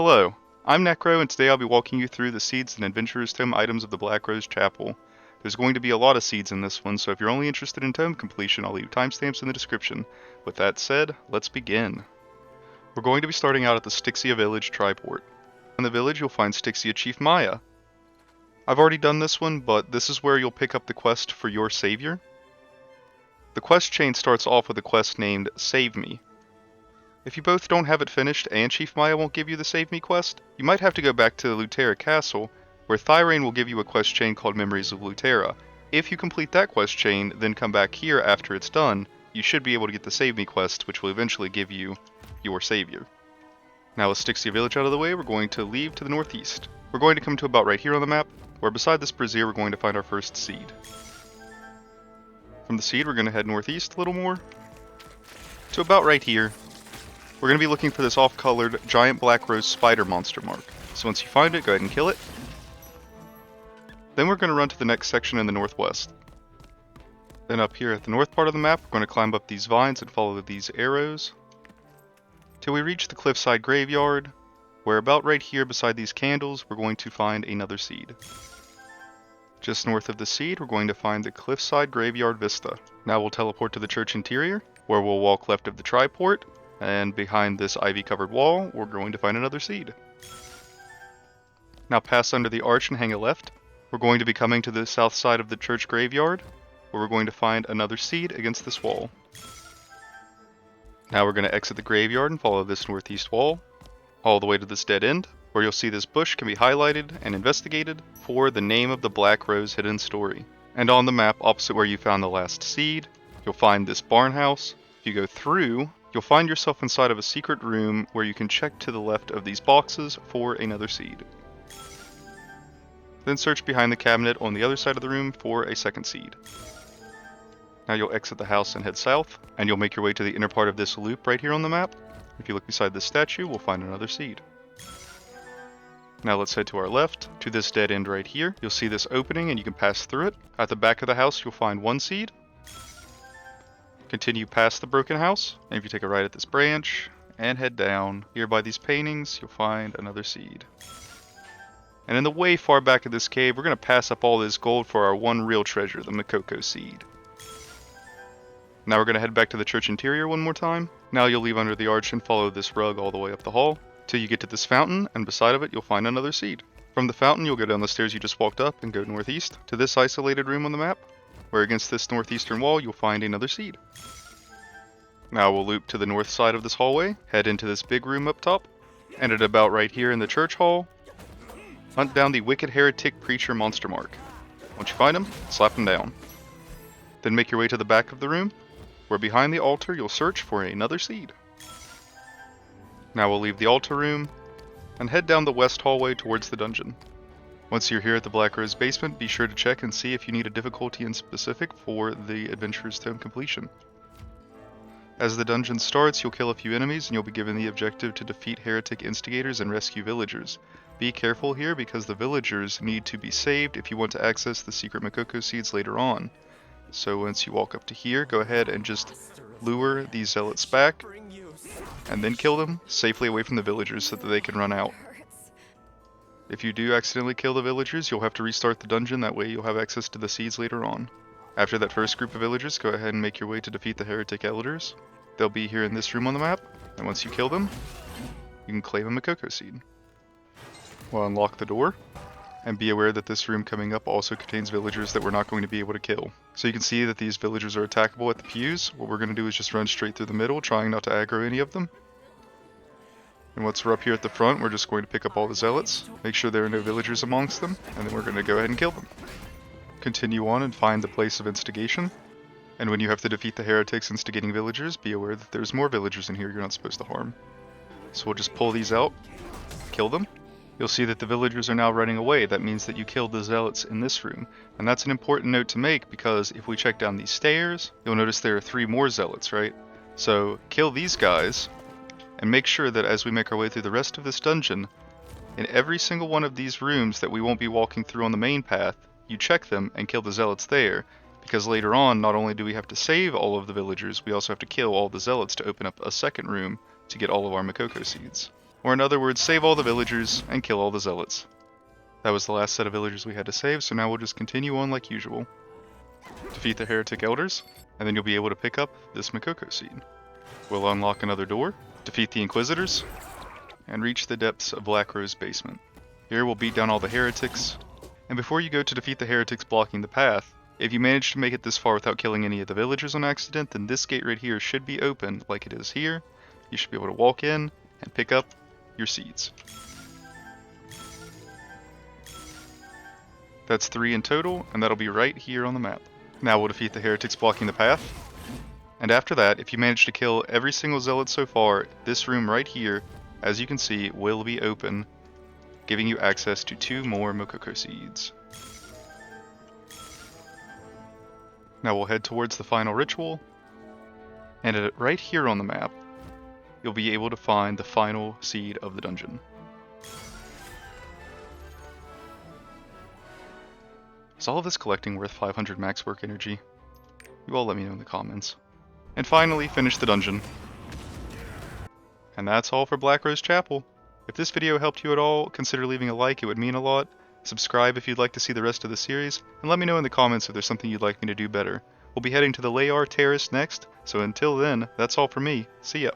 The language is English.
Hello, I'm Necro, and today I'll be walking you through the Seeds and Adventurer's Tome items of the Blackrose Chapel. There's going to be a lot of seeds in this one, so if you're only interested in tome completion, I'll leave timestamps in the description. With that said, let's begin. We're going to be starting out at the Styxia Village Triport. In the village, you'll find Styxia Chief Maya. I've already done this one, but this is where you'll pick up the quest for your savior. The quest chain starts off with a quest named Save Me. If you both don't have it finished and Chief Maya won't give you the Save Me quest, you might have to go back to the Luterra Castle, where Thyrane will give you a quest chain called Memories of Luterra. If you complete that quest chain, then come back here after it's done, you should be able to get the Save Me quest, which will eventually give you your savior. Now with Styxia Village out of the way, we're going to leave to the northeast. We're going to come to about right here on the map, where beside this brazier we're going to find our first seed. From the seed, we're going to head northeast a little more, to about right here. We're going to be looking for this off-colored giant Blackrose spider monster mark. So once you find it, go ahead and kill it. Then we're going to run to the next section in the northwest. Then up here at the north part of the map, we're going to climb up these vines and follow these arrows till we reach the Cliffside graveyard, where about right here beside these candles, we're going to find another seed. Just north of the seed, we're going to find the Cliffside graveyard Vista. Now we'll teleport to the church interior, where we'll walk left of the triport. And behind this ivy-covered wall, we're going to find another seed. Now pass under the arch and hang a left. We're going to be coming to the south side of the church graveyard, where we're going to find another seed against this wall. Now we're going to exit the graveyard and follow this northeast wall, all the way to this dead end, where you'll see this bush can be highlighted and investigated for the name of the Blackrose hidden story. And on the map, opposite where you found the last seed, you'll find this barn house. If you go through, you'll find yourself inside of a secret room where you can check to the left of these boxes for another seed. Then search behind the cabinet on the other side of the room for a second seed. Now you'll exit the house and head south, and you'll make your way to the inner part of this loop right here on the map. If you look beside this statue, we'll find another seed. Now let's head to our left, to this dead end right here. You'll see this opening and you can pass through it. At the back of the house, you'll find one seed. Continue past the broken house, and if you take a right at this branch and head down, here by these paintings, you'll find another seed. And in the way far back of this cave, we're going to pass up all this gold for our one real treasure, the Mokokos seed. Now we're going to head back to the church interior one more time. Now you'll leave under the arch and follow this rug all the way up the hall, till you get to this fountain, and beside of it you'll find another seed. From the fountain, you'll go down the stairs you just walked up and go northeast to this isolated room on the map, where against this northeastern wall you'll find another seed. Now we'll loop to the north side of this hallway, head into this big room up top, and at about right here in the church hall, hunt down the wicked heretic preacher monster mark. Once you find him, slap him down. Then make your way to the back of the room, where behind the altar you'll search for another seed. Now we'll leave the altar room, and head down the west hallway towards the dungeon. Once you're here at the Blackrose basement, be sure to check and see if you need a difficulty in specific for the Adventurer's Tome completion. As the dungeon starts, you'll kill a few enemies and you'll be given the objective to defeat heretic instigators and rescue villagers. Be careful here because the villagers need to be saved if you want to access the secret Mokokos seeds later on. So once you walk up to here, go ahead and just lure these zealots back and then kill them safely away from the villagers so that they can run out. If you do accidentally kill the villagers, you'll have to restart the dungeon, that way you'll have access to the seeds later on. After that first group of villagers, go ahead and make your way to defeat the heretic elders. They'll be here in this room on the map, and once you kill them, you can claim a Mokokos seed. We'll unlock the door, and be aware that this room coming up also contains villagers that we're not going to be able to kill. So you can see that these villagers are attackable at the pews. What we're going to do is just run straight through the middle, trying not to aggro any of them. And once we're up here at the front, we're just going to pick up all the zealots, make sure there are no villagers amongst them, and then we're going to go ahead and kill them. Continue on and find the place of instigation. And when you have to defeat the heretics instigating villagers, be aware that there's more villagers in here you're not supposed to harm. So we'll just pull these out, kill them. You'll see that the villagers are now running away. That means that you killed the zealots in this room. And that's an important note to make because if we check down these stairs, you'll notice there are 3 more zealots, right? So kill these guys, and make sure that as we make our way through the rest of this dungeon, in every single one of these rooms that we won't be walking through on the main path, you check them and kill the zealots there, because later on, not only do we have to save all of the villagers, we also have to kill all the zealots to open up a second room to get all of our Mokokos seeds. Or in other words, save all the villagers and kill all the zealots. That was the last set of villagers we had to save, so now we'll just continue on like usual. Defeat the Heretic Elders, and then you'll be able to pick up this Mokokos seed. We'll unlock another door, defeat the Inquisitors, and reach the depths of Blackrose basement. Here we'll beat down all the heretics, and before you go to defeat the heretics blocking the path, if you manage to make it this far without killing any of the villagers on accident, then this gate right here should be open like it is here. You should be able to walk in and pick up your seeds. That's 3 in total, and that'll be right here on the map. Now we'll defeat the heretics blocking the path. And after that, if you manage to kill every single zealot so far, this room right here, as you can see, will be open, giving you access to 2 more Mokoko seeds. Now we'll head towards the final ritual, and right here on the map, you'll be able to find the final seed of the dungeon. Is all of this collecting worth 500 max work energy? You all let me know in the comments. And finally, finish the dungeon. And that's all for Blackrose Chapel. If this video helped you at all, consider leaving a like, it would mean a lot. Subscribe if you'd like to see the rest of the series, and let me know in the comments if there's something you'd like me to do better. We'll be heading to the Layar Terrace next, so until then, that's all for me. See ya.